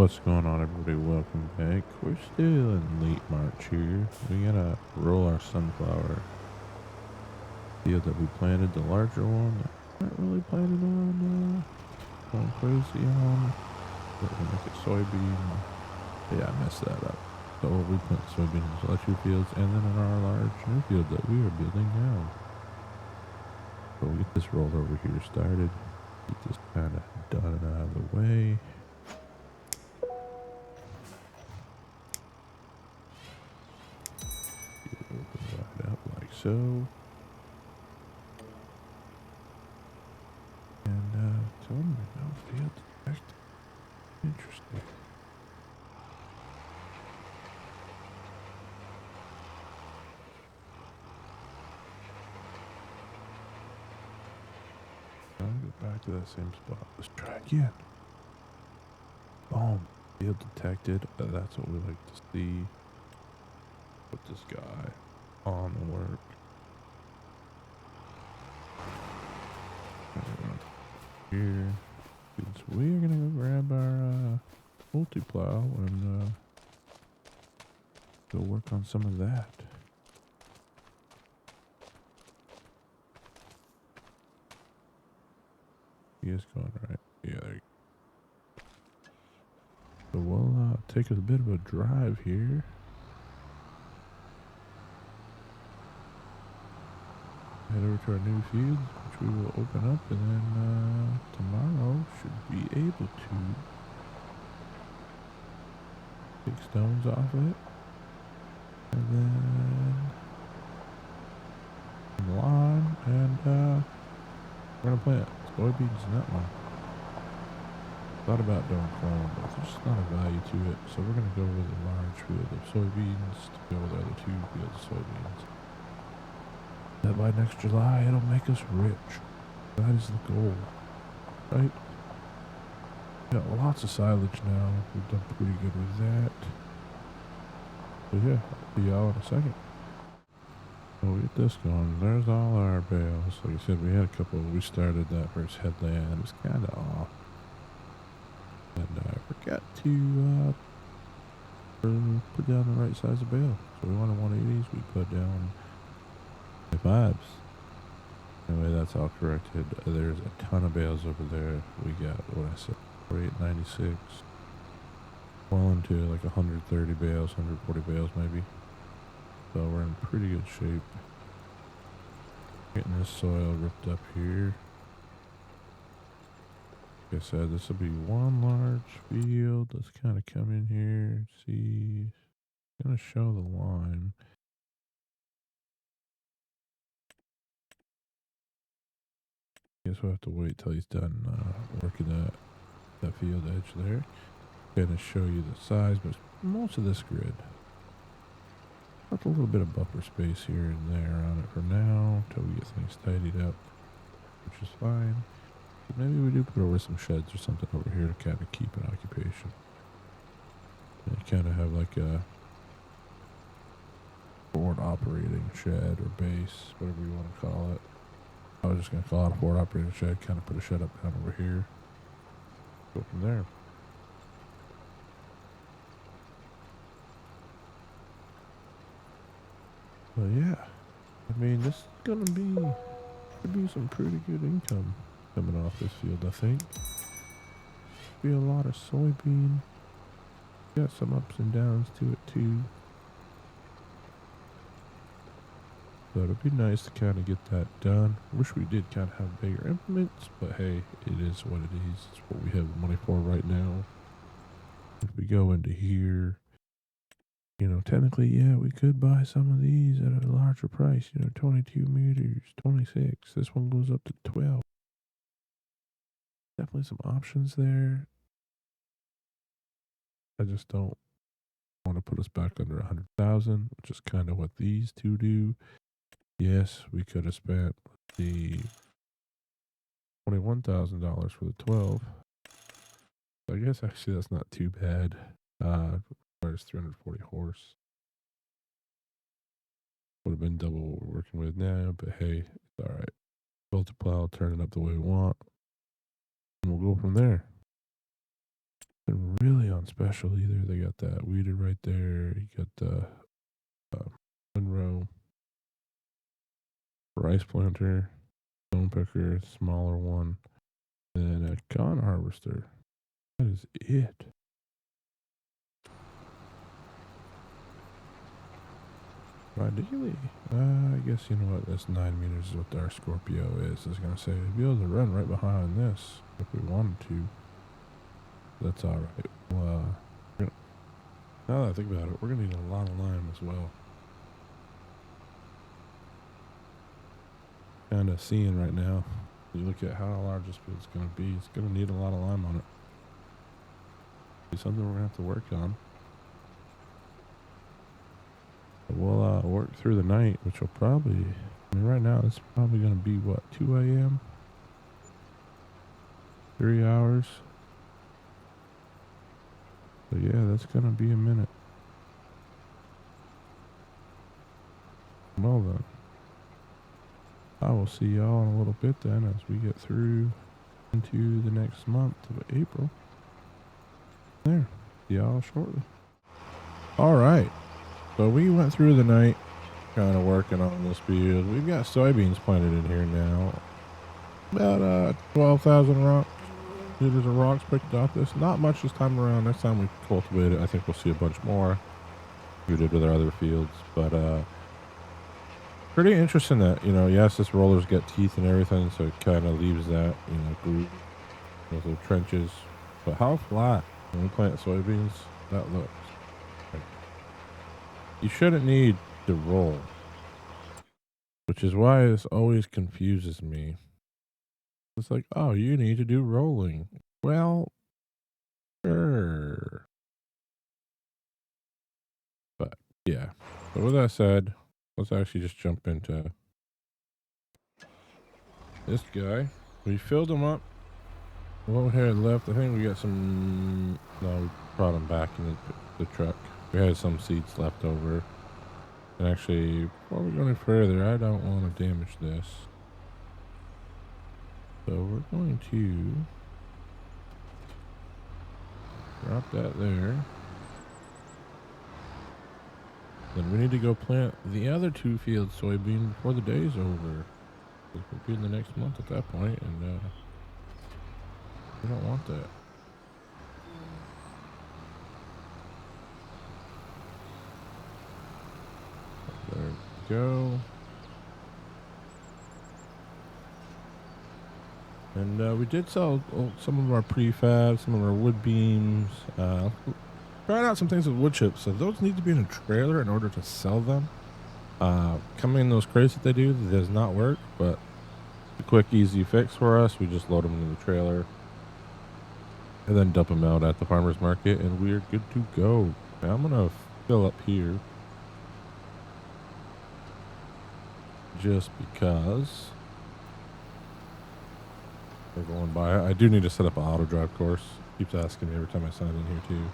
What's going on, everybody? Welcome back. We're still in late March here. We gotta roll our sunflower field that we planted, the larger one. Not really planning on going crazy on. But we make it soybean. Yeah, I messed that up. So we plant soybeans in the larger fields, and then in our large new field that we are building now. So we'll get this rolled over here started. Get this kind of done and out of the way. Open right up like so. And tell me no field detected. Interesting. I'll go back to that same spot. Let's try again. Boom. Field detected. That's what we like to see. Put this guy on the work. Here. So we're gonna go grab our multi-plow and go work on some of that. He is going right. Yeah, there you go. So we'll take a bit of a drive here. Head over to our new field, which we will open up, and then tomorrow should be able to take stones off it, and then lawn, and we're gonna plant soybeans in that one. Thought about doing corn, but there's just not a value to it, so we're gonna go with a large field of soybeans to go with the other two fields of soybeans. That by next July, it'll make us rich. That is the goal, right? Got lots of silage now. We've done pretty good with that. So yeah, I'll see y'all in a second. So we'll get this going. There's all our bales. Like I said, we had a couple. We started that first headland. It was kind of off. And I forgot to put down the right size of bale. So we wanted 180s. We put down 5s. Anyway, that's all corrected. There's a ton of bales over there. We got, what I said, 896. Well into like 130 bales, 140 bales maybe. So we're in pretty good shape. Getting this soil ripped up here. Like I said, this will be one large field. Let's kind of come in here, see. I'm going to show the line. Guess we'll have to wait till he's done working that field edge there. Going to show you the size, but most of this grid. Got a little bit of buffer space here and there on it for now, until we get things tidied up, which is fine. But maybe we do put over some sheds or something over here to kind of keep an occupation. And kind of have like a forward operating shed or base, whatever you want to call it. I was just going to call it a forward operating shed, kind of put a shed up down over here. Go from there. But yeah, I mean, this is going to be some pretty good income coming off this field, I think. Be a lot of soybean. Got some ups and downs to it too. So it'd be nice to kind of get that done. Wish we did kind of have bigger implements, but hey, it is what it is. It's what we have the money for right now. If we go into here, you know, technically, yeah, we could buy some of these at a larger price, you know, 22 meters, 26. This one goes up to 12. Definitely some options there. I just don't want to put us back under 100,000, which is kind of what these two do. Yes, we could have spent the $21,000 for the 12. I guess actually that's not too bad. Requires 340 horse. Would have been double what we're working with now, but hey, it's all right. Multiply, turn it up the way we want, and we'll go from there. Nothing really on special either. They got that weeder right there. You got the Monroe rice planter, stone picker, smaller one, and a cotton harvester. That is it. Ideally, I guess you know what, that's 9 meters is what our Scorpio is. I was gonna say, we'd be able to run right behind this if we wanted to. That's alright. Well, now that I think about it, we're gonna need a lot of lime as well. Kind of seeing right now, you look at how large this field's gonna be, it's gonna need a lot of lime on it. Be something we're gonna have to work on. We'll work through the night, which will probably, I mean, right now it's probably going to be, what, 2 a.m.? 3 hours? So yeah, that's going to be a minute. Well then, I will see y'all in a little bit then as we get through into the next month of April. There, see y'all shortly. Alright, so we went through the night kind of working on this field. We've got soybeans planted in here now. About 12,000 rocks. Liters of rocks picked off this. Not much this time around. Next time we cultivate it, I think we'll see a bunch more. We did with our other fields. But pretty interesting that, you know, yes, this roller's got teeth and everything, so it kind of leaves that, you know, groove, those little trenches. But how flat when we plant soybeans, that looks. You shouldn't need to roll, which is why this always confuses me. It's like, oh, you need to do rolling. Well, sure. But yeah. So with that said, let's actually just jump into this guy. We filled him up. What we had left, I think we got some. No, we brought him back in the truck. We had some seeds left over. And actually, before we go any further, I don't want to damage this. So we're going to drop that there. Then we need to go plant the other 2 fields soybean before the day's over. We'll be in the next month at that point, and we don't want that. There we go. And we did sell some of our prefab, some of our wood beams. Trying out some things with wood chips. So those need to be in a trailer in order to sell them. Coming in those crates that they do, that does not work. But a quick, easy fix for us. We just load them into the trailer and then dump them out at the farmer's market, and we're good to go. Now I'm gonna fill up here just because we're going by. I do need to set up an auto drive course. Keeps asking me every time I sign in here too.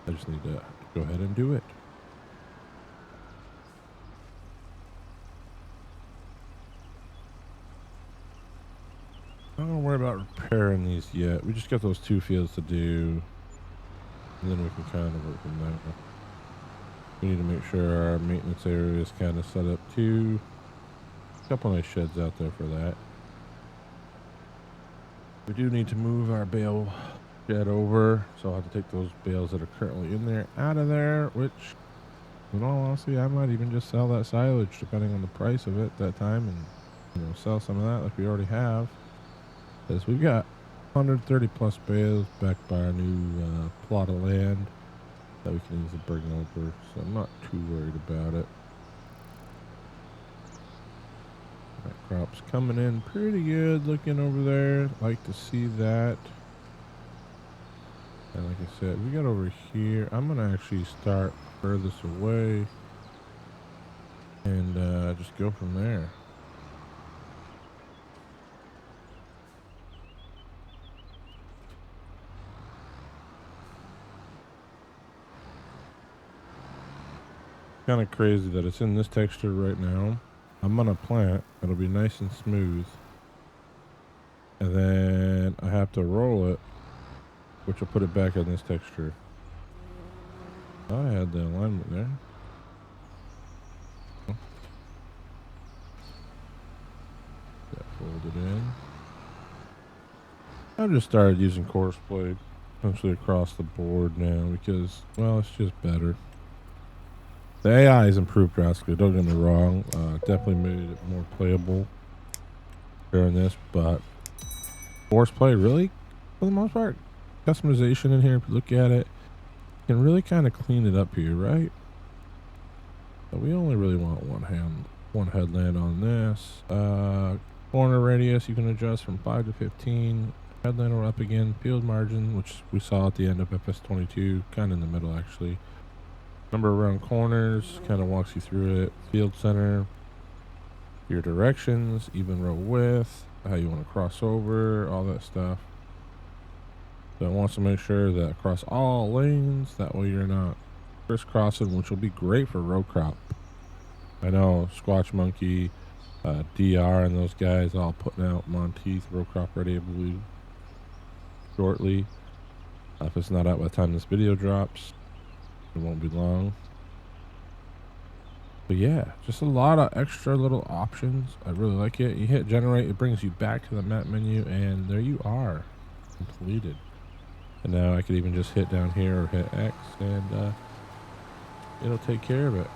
I just need to go ahead and do it. I don't worry about repairing these yet. We just got those 2 fields to do, and then we can kind of work from there. We need to make sure our maintenance area is kind of set up too. A couple nice sheds out there for that. We do need to move our bale shed over, so I'll have to take those bales that are currently in there out of there, which, in all honesty, I might even just sell that silage depending on the price of it at that time, and, you know, sell some of that like we already have. Because we've got 130 plus bales backed by our new plot of land that we can easily bring over, so I'm not too worried about it. That crop's coming in pretty good looking over there. Like to see that. And like I said, we got over here. I'm gonna actually start furthest away and just go from there. Kind of crazy that it's in this texture right now. I'm gonna plant, it'll be nice and smooth, and then I have to roll it which will put it back on this texture. I had the alignment there. That folded in. I've just started using course plate essentially across the board now because, well, it's just better. The AI has improved drastically, don't get me wrong. Definitely made it more playable during this, but course play really, for the most part, customization in here, if you look at it, can really kind of clean it up here, right? But we only really want one headland on this. Corner radius you can adjust from 5 to 15. Headland or up again. Field margin, which we saw at the end of FS25, kind of in the middle actually. Number around corners, kind of walks you through it. Field center, your directions, even row width, how you want to cross over, all that stuff. So it wants to make sure that across all lanes, that way you're not crisscrossing, which will be great for row crop. I know Squatch Monkey, DR, and those guys all putting out Monteith row crop ready, I believe, shortly. If it's not out by the time this video drops, it won't be long. But yeah, just a lot of extra little options. I really like it. You hit generate, it brings you back to the map menu, and there you are, completed. And now I could even just hit down here or hit X, and it'll take care of it.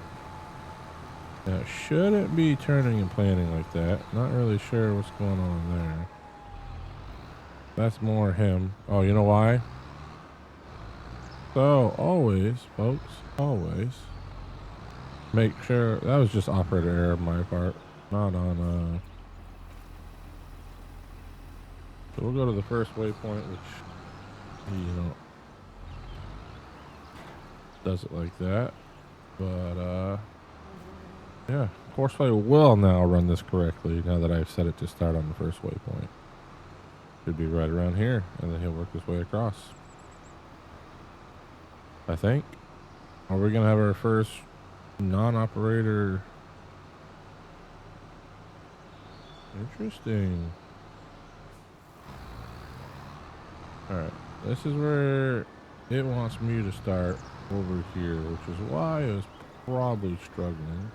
Now, it shouldn't be turning and planning like that. Not really sure what's going on there. That's more him. Oh, you know why? So, always, folks, always make sure, that was just operator error on my part, not on, so we'll go to the first waypoint, which, you know, does it like that, but, yeah, Courseplay will now run this correctly now that I've set it to start on the first waypoint. Should be right around here, and then he'll work his way across. I think. Are we gonna have our first non-operator? Interesting. Alright, this is where it wants me to start over here, which is why I was probably struggling.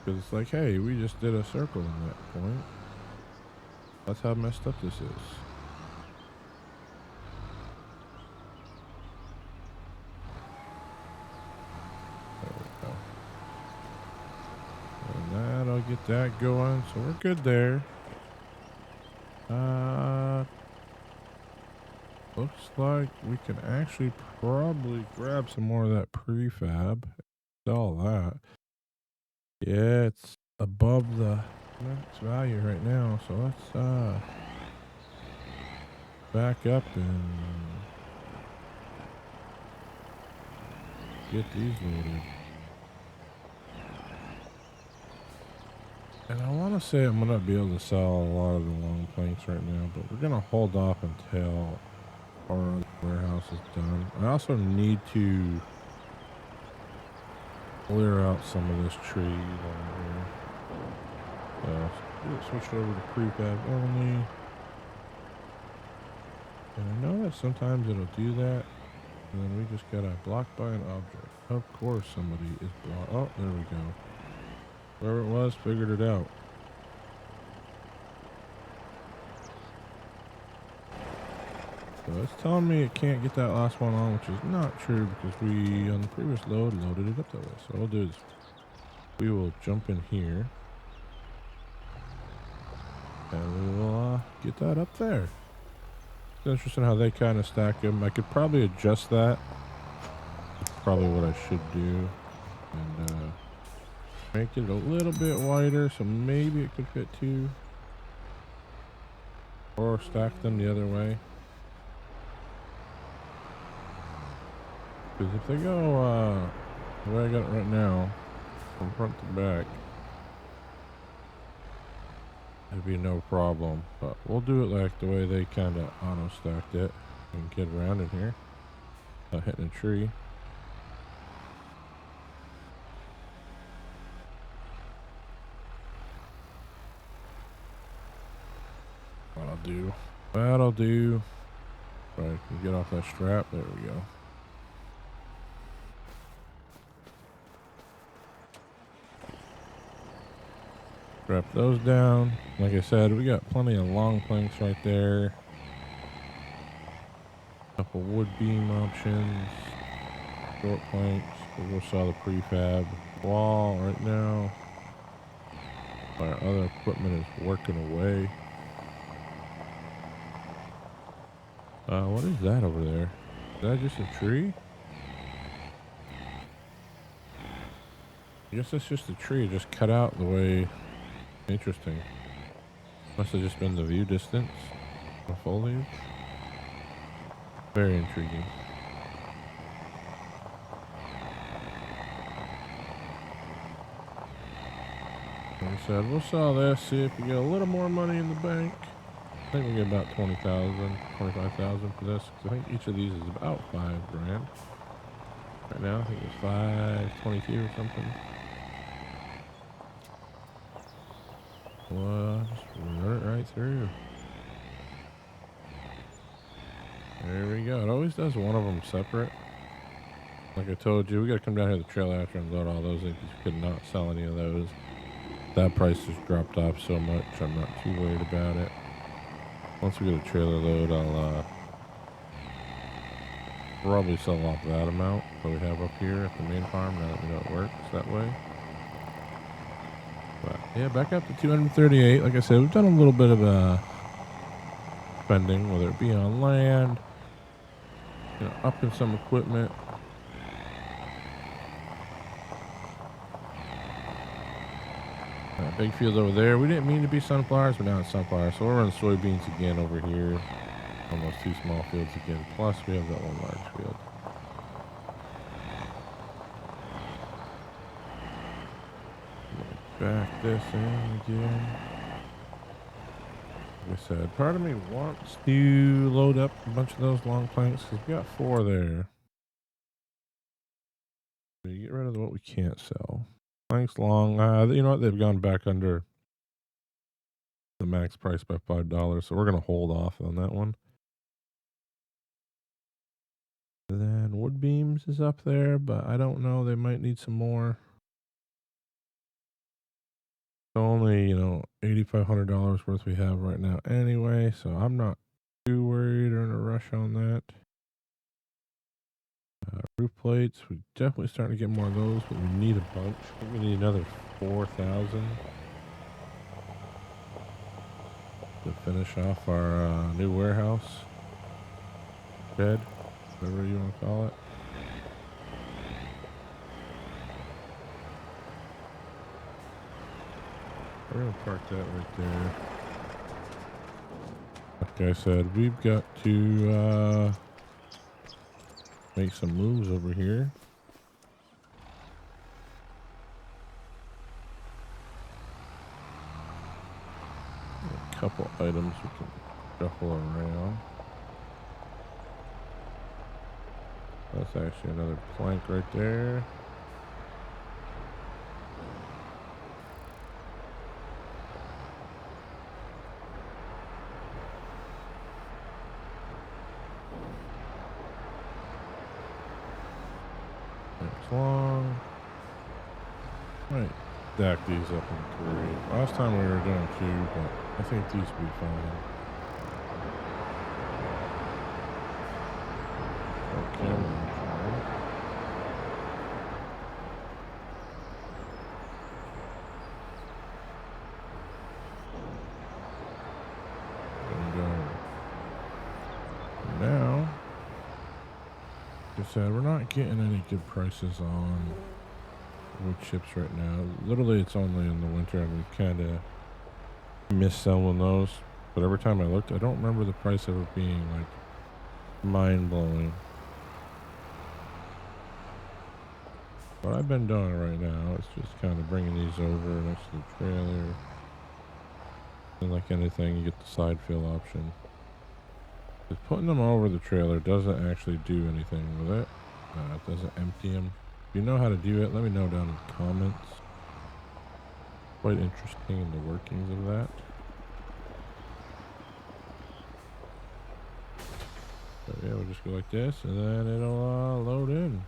Because it's like, hey, we just did a circle in that point. That's how messed up this is. That'll get that going, so we're good there. Looks like we can actually probably grab some more of that prefab. All that. Yeah, it's above the max value right now, so let's back up and get these loaded. And I want to say I'm going to be able to sell a lot of the long planks right now, but we're going to hold off until our warehouse is done. I also need to clear out some of this tree down here. So switch over to prefab only. And I know that sometimes it'll do that. And then we just got to block by an object. Of course somebody is blocked. Oh, there we go. Whoever it was figured it out. So it's telling me it can't get that last one on, which is not true because we, on the previous load, loaded it up that way. So what we'll do is we will jump in here and we will get that up there. It's interesting how they kind of stack them. I could probably adjust that. That's probably what I should do. And make it a little bit wider so maybe it could fit two. Or stack them the other way. Because if they go the way I got it right now, from front to back, it'd be no problem. But we'll do it like the way they kind of auto stacked it and get around in here without hitting a tree. What I'll do That'll do. Right, can you get off that strap? There we go. Strap those down. Like I said, we got plenty of long planks right there. Couple wood beam options. Short planks. We'll saw the prefab wall right now. Our other equipment is working away. What is that over there? Is that just a tree? I guess that's just a tree, just cut out the way. Interesting. Must have just been the view distance. The foliage. Very intriguing. Like I said, we'll sell this, see if we get a little more money in the bank. I think we get about 20,000, 25,000 for this. I think each of these is about $5 grand. Right now, I think it's 522 or something. Well, just run it right through. There we go. It always does one of them separate. Like I told you, we got to come down here to the trailer after and load all those in because we could not sell any of those. That price just dropped off so much, I'm not too worried about it. Once we get a trailer load, I'll probably sell off that amount that we have up here at the main farm now that we know it works that way. But yeah, back up to 238. Like I said, we've done a little bit of spending, whether it be on land, you know, upping some equipment. Big field over there. We didn't mean to be sunflowers, but now it's sunflowers. So we're running soybeans again over here on those two small fields again. Plus we have that one large field. Back this in again. Like I said, part of me wants to load up a bunch of those long planks because we got 4 there. So you get rid of what we can't sell. Planks long. You know what? They've gone back under the max price by $5, so we're gonna hold off on that one. And then wood beams is up there, but I don't know. They might need some more. Only, you know, $8,500 worth we have right now anyway, so I'm not too worried or in a rush on that. Roof plates, we're definitely starting to get more of those, but we need a bunch. I think we need another 4,000 to finish off our new warehouse bed, whatever you want to call it. We're gonna park that right there. Like I said, we've got to make some moves over here. A couple items we can shuffle around. That's actually another plank right there. Long. Might stack these up in 3. Last time we were doing 2, but I think these will be fine. Okay. Now, like I said, we're not getting any good prices on wood chips right now. Literally, it's only in the winter, and we kind of miss selling those. But every time I looked, I don't remember the price ever being like mind-blowing. What I've been doing right now is just kind of bringing these over next to the trailer. And like anything, you get the side fill option. Just putting them over the trailer doesn't actually do anything with it. It doesn't empty them. If you know how to do it, let me know down in the comments. Quite interesting in the workings of that. So yeah, we'll just go like this, and then it'll load in.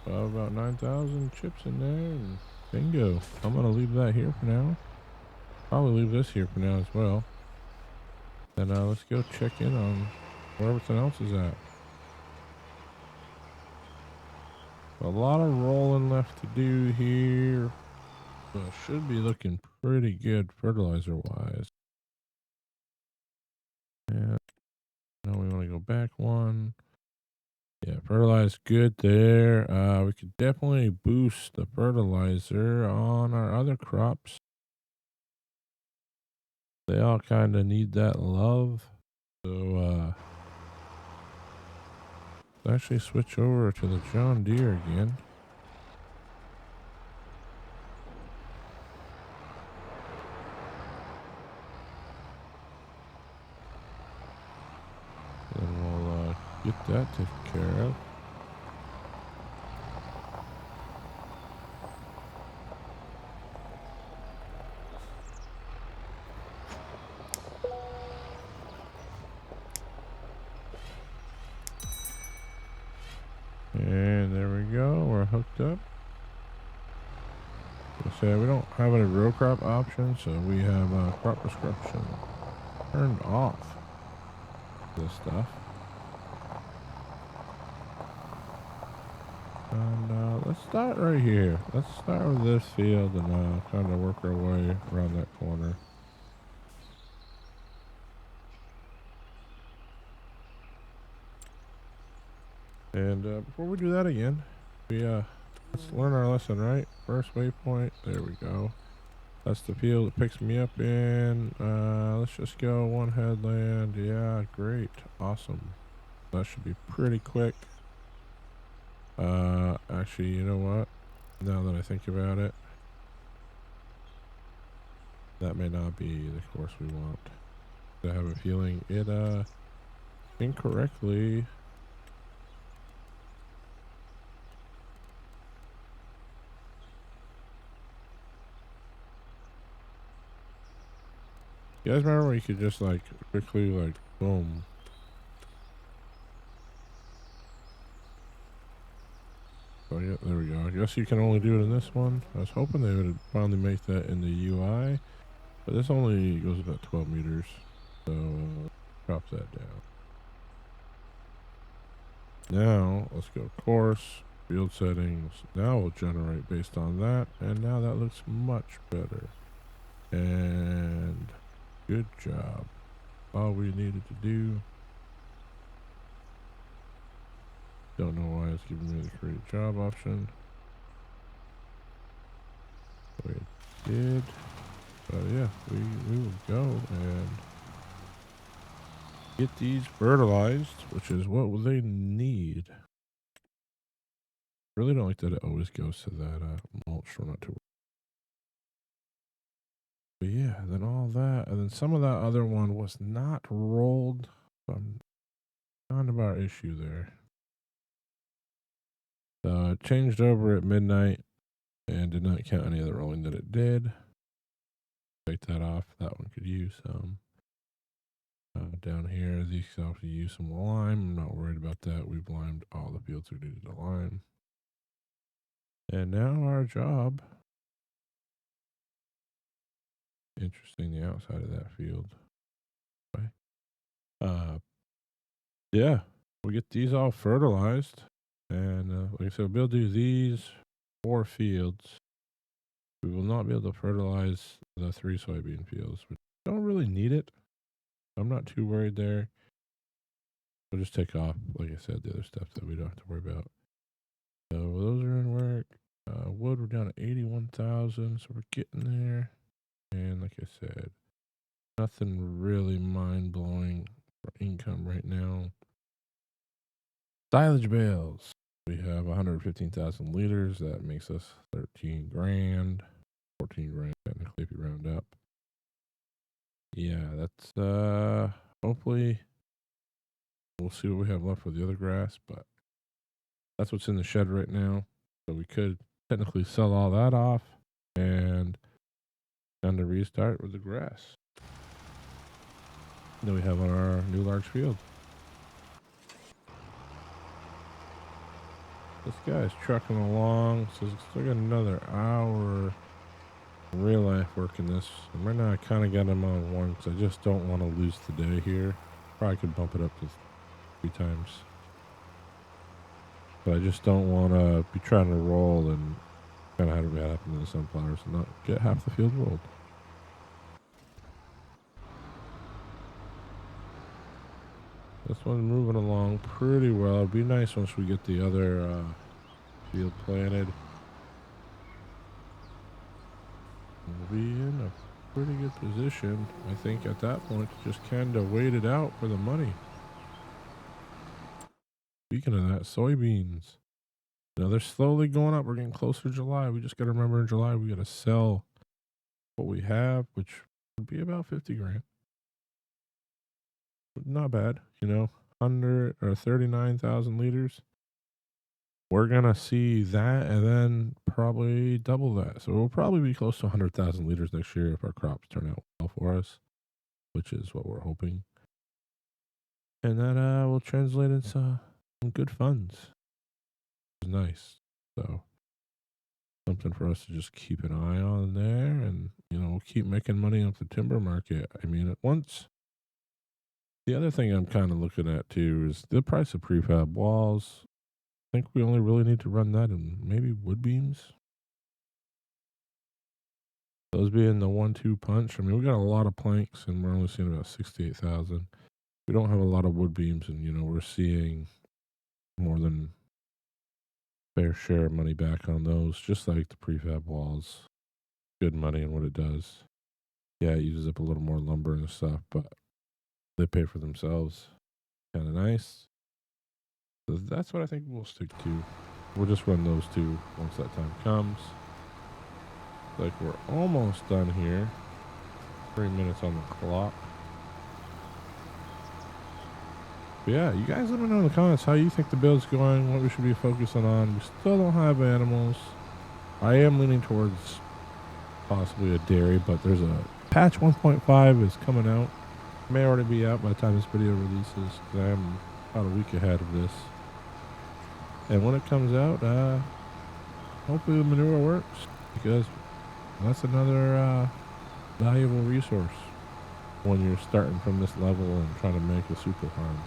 About 9,000 chips in there, and bingo. I'm gonna leave that here for now. Probably leave this here for now as well. And let's go check in on where everything else is at. A lot of rolling left to do here. But should be looking pretty good fertilizer wise. Yeah. Now we want to go back one. Yeah, fertilize good there. We could definitely boost the fertilizer on our other crops. They all kind of need that love. So, actually switch over to the John Deere again. And we'll get that taken care of. And there we go, we're hooked up. So we don't have any row crop options, so we have crop prescription turned off. This stuff. And let's start right here. Let's start with this field and kind of work our way around that corner. And before we do that again, let's learn our lesson, right? First waypoint, there we go. That's the field that picks me up in. Let's just go one headland. Yeah, great, awesome. That should be pretty quick. Actually, you know what? Now that I think about it, that may not be the course we want. I have a feeling it incorrectly. You guys remember when you could just like quickly like boom? Oh yeah, there we go. I guess you can only do it in this one. I was hoping they would finally make that in the UI, but this only goes about 12 meters, so drop that down. Now let's go course, field settings. Now we'll generate based on that, and now that looks much better. And good job. All we needed to do. Don't know why it's giving me the create job option. We did. But yeah, we will go and get these fertilized, which is what they need. Really don't like that it always goes to that mulch for not to. But yeah, then all that, and then some of that other one was not rolled. So I'm kind of our issue there. Changed over at midnight and did not count any of the rolling that it did. Take that off. That one could use some. Down here, these have to use some lime. I'm not worried about that. We've limed all the fields we needed to lime. And now our job. Interesting, the outside of that field. Okay. Yeah, we get these all fertilized. And like I said, we'll be able to do these 4 fields. We will not be able to fertilize the 3 soybean fields. We don't really need it. I'm not too worried there. We'll just take off, like I said, the other stuff that we don't have to worry about. So those are in work. Wood, we're down to 81,000, so we're getting there. And like I said, nothing really mind blowing for income right now. Silage bales. We have 115,000 liters. That makes us 13 grand, 14 grand technically if you round up. Yeah, that's hopefully we'll see what we have left for the other grass, but that's what's in the shed right now. So we could technically sell all that off and kind of restart with the grass that we have on our new large field. This guy's trucking along, so it's still got another hour in real life working this. And right now I kind of got him on one because I just don't want to lose the day here. Probably could bump it up to 3 times. But I just don't want to be trying to roll and kind of have it happen to the sunflowers and not get half the field rolled. This one's moving along pretty well. It'd be nice once we get the other field planted. We'll be in a pretty good position, I think, at that point to just kind of wait it out for the money. Speaking of that, soybeans. You know, they're slowly going up. We're getting closer to July. We just got to remember in July we got to sell what we have, which would be about 50 grand. Not bad, you know, 100 or 39,000 liters. We're going to see that and then probably double that. So we'll probably be close to 100,000 liters next year if our crops turn out well for us, which is what we're hoping. And that will translate into some good funds. It's nice. So something for us to just keep an eye on there and, you know, keep making money off the timber market. I mean, at once. The other thing I'm kind of looking at too is the price of prefab walls. I think we only really need to run that in maybe wood beams. Those being the 1-2 punch. I mean, we got a lot of planks and we're only seeing about 68,000. We don't have a lot of wood beams and, you know, we're seeing more than fair share of money back on those, just like the prefab walls. Good money in what it does. Yeah, it uses up a little more lumber and stuff, but they pay for themselves. Kind of nice. So that's what I think we'll stick to. We'll just run those two once that time comes. Like we're almost done here. 3 minutes on the clock. But yeah, you guys let me know in the comments how you think the build's going, what we should be focusing on. We still don't have animals. I am leaning towards possibly a dairy, but there's a patch 1.5 is coming out. It may already be out by the time this video releases, because I am about a week ahead of this. And when it comes out, hopefully the manure works, because that's another valuable resource when you're starting from this level and trying to make a super farm.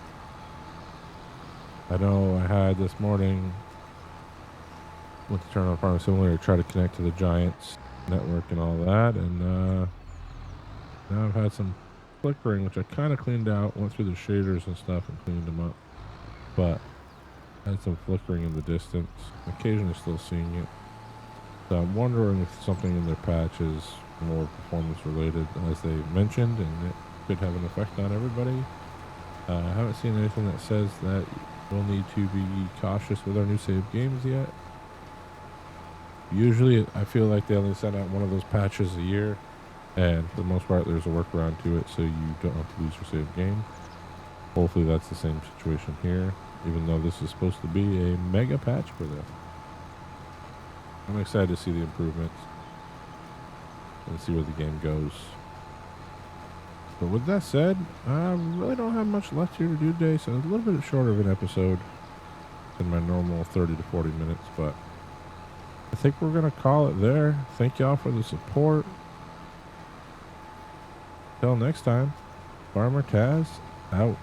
I know I had this morning went to turn on Farm Simulator to try to connect to the Giants network and all that, and now I've had some flickering, which I kind of cleaned out, went through the shaders and stuff and cleaned them up, but had some flickering in the distance, occasionally still seeing it. So I'm wondering if something in their patch is more performance related, as they mentioned, and it could have an effect on everybody. I haven't seen anything that says that we'll need to be cautious with our new save games yet. Usually I feel like they only send out one of those patches a year, and for the most part there's a workaround to it so you don't have to lose your save game. Hopefully that's the same situation here, even though this is supposed to be a mega patch for them. I'm excited to see the improvements and see where the game goes. But with that said, I really don't have much left here to do today, so it's a little bit shorter of an episode than my normal 30 to 40 minutes, but I think we're going to call it there. Thank y'all for the support. Till next time, Farmer Taz out.